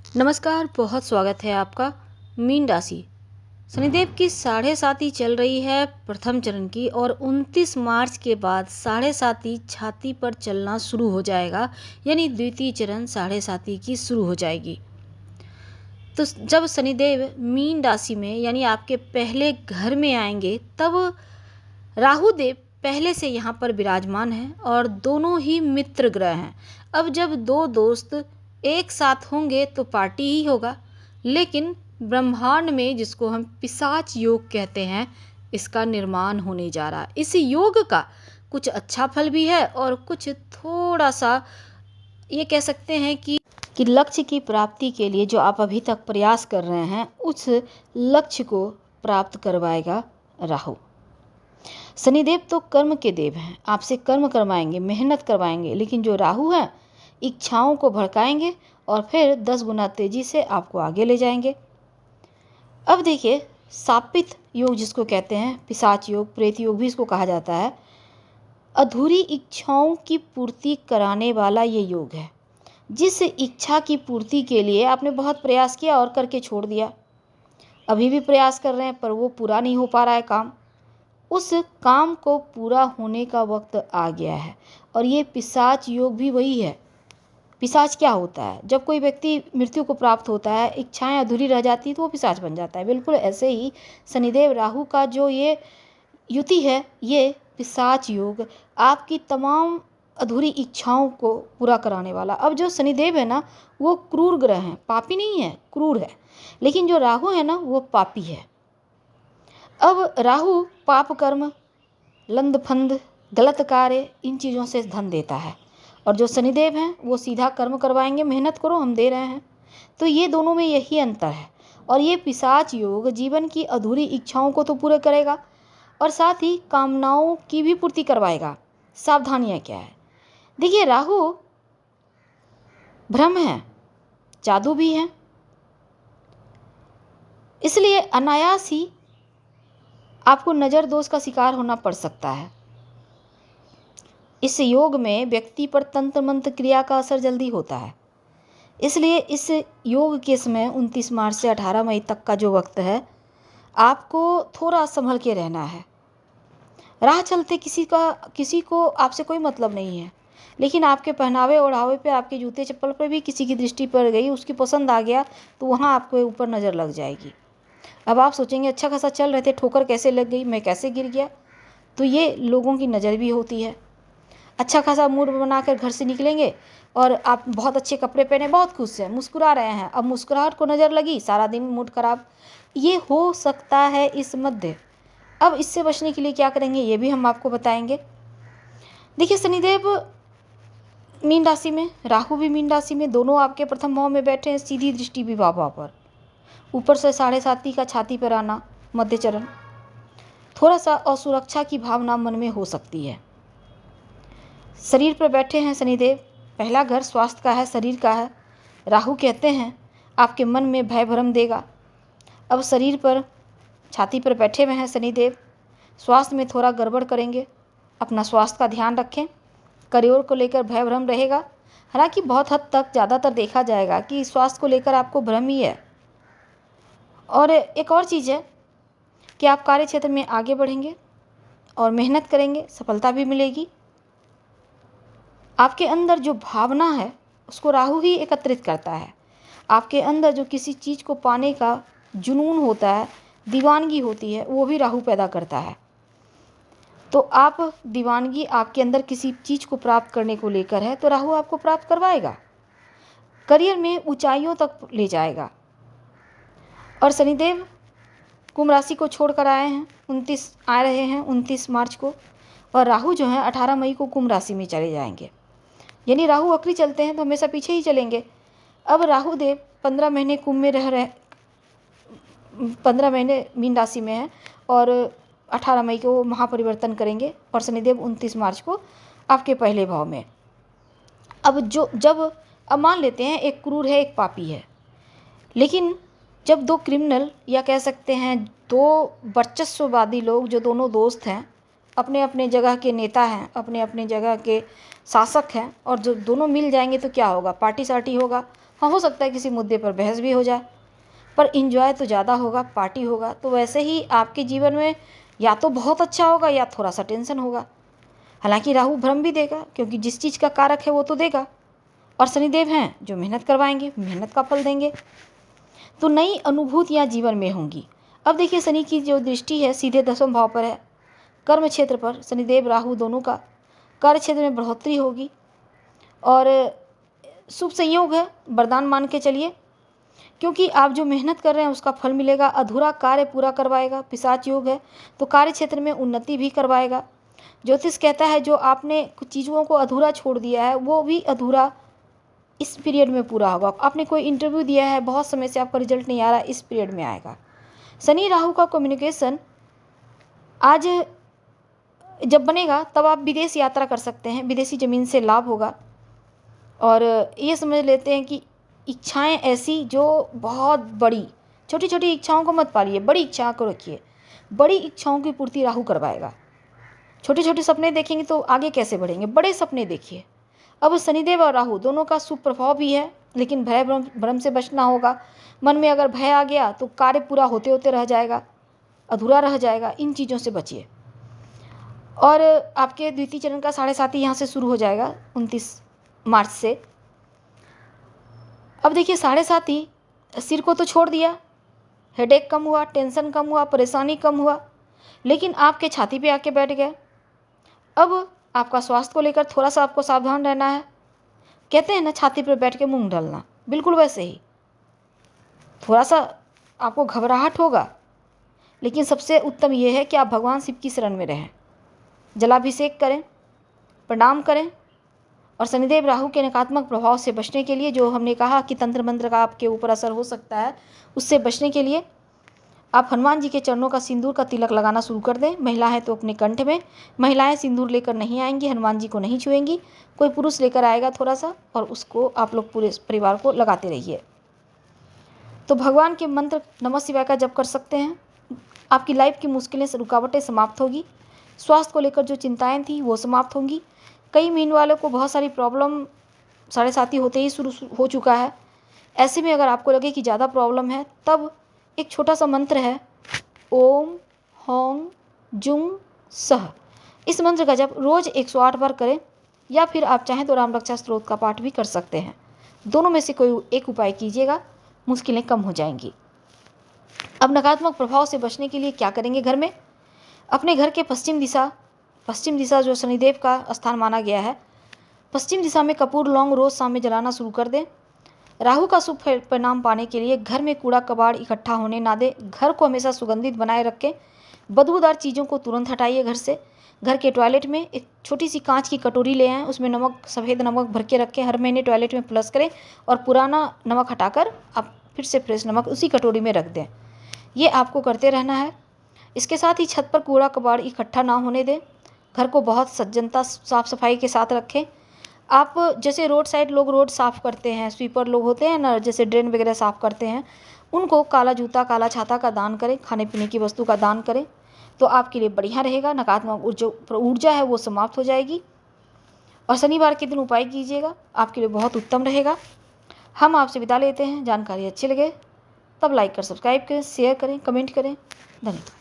नमस्कार, बहुत स्वागत है आपका। मीन राशि, शनिदेव की साढ़े साती चल रही है प्रथम चरण की, और 29 मार्च के बाद साढ़े साती छाती पर चलना शुरू हो जाएगा, यानी द्वितीय चरण साढ़े साती की शुरू हो जाएगी। तो जब शनिदेव मीन राशि में यानी आपके पहले घर में आएंगे, तब राहु देव पहले से यहाँ पर विराजमान हैं और दोनों ही मित्र ग्रह हैं। अब जब दो दोस्त एक साथ होंगे तो पार्टी ही होगा, लेकिन ब्रह्मांड में जिसको हम पिशाच योग कहते हैं, इसका निर्माण होने जा रहा है। इस योग का कुछ अच्छा फल भी है और कुछ थोड़ा सा ये कह सकते हैं कि लक्ष्य की प्राप्ति के लिए जो आप अभी तक प्रयास कर रहे हैं, उस लक्ष्य को प्राप्त करवाएगा राहु। शनिदेव तो कर्म के देव हैं, आपसे कर्म करवाएंगे, मेहनत करवाएंगे, लेकिन जो राहु हैं इच्छाओं को भड़काएंगे और फिर 10 गुना तेजी से आपको आगे ले जाएंगे। अब देखिए, सापित योग जिसको कहते हैं, पिशाच योग, प्रेत योग भी इसको कहा जाता है, अधूरी इच्छाओं की पूर्ति कराने वाला ये योग है। जिस इच्छा की पूर्ति के लिए आपने बहुत प्रयास किया और करके छोड़ दिया, अभी भी प्रयास कर रहे हैं पर वो पूरा नहीं हो पा रहा है काम, उस काम को पूरा होने का वक्त आ गया है। और ये पिशाच योग भी वही है। पिशाच क्या होता है? जब कोई व्यक्ति मृत्यु को प्राप्त होता है, इच्छाएं अधूरी रह जाती तो वो पिशाच बन जाता है। बिल्कुल ऐसे ही शनिदेव राहु का जो ये युति है, ये पिशाच योग, आपकी तमाम अधूरी इच्छाओं को पूरा कराने वाला। अब जो शनिदेव है ना, वो क्रूर ग्रह हैं, पापी नहीं है, क्रूर है। लेकिन जो राहु है ना, वो पापी है। अब राहु पाप कर्म, लंद फंद, गलत कार्य, इन चीज़ों से धन देता है, और जो शनिदेव हैं वो सीधा कर्म करवाएंगे, मेहनत करो हम दे रहे हैं। तो ये दोनों में यही अंतर है। और ये पिशाच योग जीवन की अधूरी इच्छाओं को तो पूरे करेगा और साथ ही कामनाओं की भी पूर्ति करवाएगा। सावधानियाँ क्या है? देखिए, राहु भ्रम है, जादू भी है, इसलिए अनायास ही आपको नज़र दोष का शिकार होना पड़ सकता है। इस योग में व्यक्ति पर तंत्र मंत्र क्रिया का असर जल्दी होता है, इसलिए इस योग के समय 29 मार्च से 18 मई तक का जो वक्त है, आपको थोड़ा संभल के रहना है। राह चलते किसी को आपसे कोई मतलब नहीं है, लेकिन आपके पहनावे ओढ़ावे पे, आपके जूते चप्पल पर भी किसी की दृष्टि पड़ गई, उसकी पसंद आ गया, तो वहाँ आपको ऊपर नज़र लग जाएगी। अब आप सोचेंगे अच्छा खासा चल रहे थे, ठोकर कैसे लग गई, मैं कैसे गिर गया? तो ये लोगों की नज़र भी होती है। अच्छा खासा मूड बनाकर घर से निकलेंगे और आप बहुत अच्छे कपड़े पहने, बहुत खुश हैं, मुस्कुरा रहे हैं, अब मुस्कुराहट को नज़र लगी, सारा दिन मूड खराब, ये हो सकता है इस मध्य। अब इससे बचने के लिए क्या करेंगे, ये भी हम आपको बताएंगे। देखिए, शनिदेव मीन राशि में, राहु भी मीन राशि में, दोनों आपके प्रथम भाव में बैठे हैं, सीधी दृष्टि भी भाव पर, ऊपर से साढ़े साती का छाती पर आना, मध्य चरण, थोड़ा सा असुरक्षा की भावना मन में हो सकती है। शरीर पर बैठे हैं शनिदेव, पहला घर स्वास्थ्य का है, शरीर का है। राहु कहते हैं आपके मन में भय भ्रम देगा। अब शरीर पर, छाती पर बैठे हुए हैं शनिदेव, स्वास्थ्य में थोड़ा गड़बड़ करेंगे, अपना स्वास्थ्य का ध्यान रखें। करियर को लेकर भय भ्रम रहेगा, हालांकि बहुत हद तक ज़्यादातर देखा जाएगा कि स्वास्थ्य को लेकर आपको भ्रम ही है। और एक और चीज़ है कि आप कार्य क्षेत्र में आगे बढ़ेंगे और मेहनत करेंगे, सफलता भी मिलेगी। आपके अंदर जो भावना है उसको राहु ही एकत्रित करता है। आपके अंदर जो किसी चीज़ को पाने का जुनून होता है, दीवानगी होती है, वो भी राहु पैदा करता है। तो आप दीवानगी आपके अंदर किसी चीज़ को प्राप्त करने को लेकर है, तो राहु आपको प्राप्त करवाएगा, करियर में ऊंचाइयों तक ले जाएगा। और शनिदेव कुंभ राशि को छोड़कर आए हैं, 29 आ रहे हैं 29 मार्च को, और राहु जो है 18 मई को कुंभ राशि में चले जाएंगे। यानी राहु वक्री चलते हैं तो हमेशा पीछे ही चलेंगे। अब राहु देव 15 महीने कुंभ में रह रहे, 15 महीने मीन राशि में हैं, और 18 मई को महापरिवर्तन करेंगे, और शनिदेव 29 मार्च को आपके पहले भाव में। अब मान लेते हैं एक क्रूर है, एक पापी है, लेकिन जब दो क्रिमिनल, या कह सकते हैं दो वर्चस्ववादी लोग, जो दोनों दोस्त हैं, अपने अपने जगह के नेता हैं, अपने अपने जगह के शासक हैं, और जो दोनों मिल जाएंगे तो क्या होगा, पार्टी सार्टी होगा, हाँ, हो सकता है किसी मुद्दे पर बहस भी हो जाए, पर इंजॉय तो ज़्यादा होगा, पार्टी होगा। तो वैसे ही आपके जीवन में या तो बहुत अच्छा होगा या थोड़ा सा टेंशन होगा। हालांकि राहु भ्रम भी देगा, क्योंकि जिस चीज़ का कारक है वो तो देगा, और शनिदेव हैं जो मेहनत करवाएंगे, मेहनत का फल देंगे। तो नई अनुभूतियाँ जीवन में होंगी। अब देखिए, शनि की जो दृष्टि है सीधे 10वें भाव पर है, कर्म क्षेत्र पर। शनिदेव राहु दोनों का कार्य क्षेत्र में बढ़ोतरी होगी और शुभ संयोग है, वरदान मान के चलिए, क्योंकि आप जो मेहनत कर रहे हैं उसका फल मिलेगा। अधूरा कार्य पूरा करवाएगा। पिशाच योग है तो कार्य क्षेत्र में उन्नति भी करवाएगा। ज्योतिष कहता है जो आपने कुछ चीज़ों को अधूरा छोड़ दिया है वो भी अधूरा इस पीरियड में पूरा होगा। आपने कोई इंटरव्यू दिया है, बहुत समय से आपका रिजल्ट नहीं आ रहा, इस पीरियड में आएगा। शनि राहु का कम्युनिकेशन आज जब बनेगा तब आप विदेश यात्रा कर सकते हैं, विदेशी ज़मीन से लाभ होगा। और ये समझ लेते हैं कि इच्छाएं ऐसी जो बहुत बड़ी, छोटी छोटी इच्छाओं को मत पालिए, बड़ी इच्छाओं को रखिए। बड़ी इच्छाओं की पूर्ति राहु करवाएगा। छोटे छोटे सपने देखेंगे तो आगे कैसे बढ़ेंगे, बड़े सपने देखिए। अब शनिदेव और राहु दोनों का सुप्रभाव भी है, लेकिन भय भ्रम से बचना होगा। मन में अगर भय आ गया तो कार्य पूरा होते होते रह जाएगा, अधूरा रह जाएगा। इन चीज़ों से बचिए। और आपके द्वितीय चरण का 7.5 यहाँ से शुरू हो जाएगा 29 मार्च से। अब देखिए, 7.5 सिर को तो छोड़ दिया, हेडेक कम हुआ, टेंशन कम हुआ, परेशानी कम हुआ, लेकिन आपके छाती पे आके बैठ गया। अब आपका स्वास्थ्य को लेकर थोड़ा सा आपको सावधान रहना है। कहते हैं ना, छाती पर बैठ के मूंग डालना, बिल्कुल वैसे ही। थोड़ा सा आपको घबराहट होगा, लेकिन सबसे उत्तम यह है कि आप भगवान शिव की शरण में रहें, जलाभिषेक करें, प्रणाम करें। और शनिदेव राहु के नकारात्मक प्रभाव से बचने के लिए, जो हमने कहा कि तंत्र मंत्र का आपके ऊपर असर हो सकता है, उससे बचने के लिए आप हनुमान जी के चरणों का सिंदूर का तिलक लगाना शुरू कर दें। महिला है तो अपने कंठ में। महिलाएं सिंदूर लेकर नहीं आएंगी, हनुमान जी को नहीं छुएंगी, कोई पुरुष लेकर आएगा थोड़ा सा, और उसको आप लोग पूरे परिवार को लगाते रहिए। तो भगवान के मंत्र नमः शिवाय का जप कर सकते हैं। आपकी लाइफ की मुश्किलें से रुकावटें समाप्त होगी। स्वास्थ्य को लेकर जो चिंताएं थी वो समाप्त होंगी। कई मीन वालों को बहुत सारी प्रॉब्लम 7.5 होते ही शुरू हो चुका है। ऐसे में अगर आपको लगे कि ज़्यादा प्रॉब्लम है, तब एक छोटा सा मंत्र है, ओम होंग जुंग सह। इस मंत्र का जप रोज़ 108 बार करें, या फिर आप चाहें तो राम रक्षा स्तोत्र का पाठ भी कर सकते हैं। दोनों में से कोई एक उपाय कीजिएगा, मुश्किलें कम हो जाएंगी। अब नकारात्मक प्रभाव से बचने के लिए क्या करेंगे? घर में अपने घर के पश्चिम दिशा जो शनिदेव का स्थान माना गया है, पश्चिम दिशा में कपूर लौंग रोज शाम में जलाना शुरू कर दें। राहु का शुभ परिणाम पाने के लिए घर में कूड़ा कबाड़ इकट्ठा होने ना दें। घर को हमेशा सुगंधित बनाए रखें। बदबूदार चीज़ों को तुरंत हटाइए घर से। घर के टॉयलेट में एक छोटी सी कांच की कटोरी ले आएँ, उसमें नमक, सफ़ेद नमक भर के रखें। हर महीने टॉयलेट में प्लस करें और पुराना नमक हटाकर आप फिर से फ्रेश नमक उसी कटोरी में रख दें। ये आपको करते रहना है। इसके साथ ही छत पर कूड़ा कबाड़ इकट्ठा ना होने दें। घर को बहुत सज्जनता, साफ़ सफाई के साथ रखें। आप जैसे रोड साइड लोग रोड साफ़ करते हैं, स्वीपर लोग होते हैं ना, जैसे ड्रेन वगैरह साफ़ करते हैं, उनको काला जूता, काला छाता का दान करें। खाने पीने की वस्तु का दान करें तो आपके लिए बढ़िया रहेगा। नकारात्मक ऊर्जा है वो समाप्त हो जाएगी। और शनिवार के दिन उपाय कीजिएगा, आपके लिए बहुत उत्तम रहेगा। हम आपसे विदा लेते हैं। जानकारी अच्छी लगे तब लाइक कर, सब्सक्राइब करें, शेयर करें, कमेंट करें। धन्यवाद।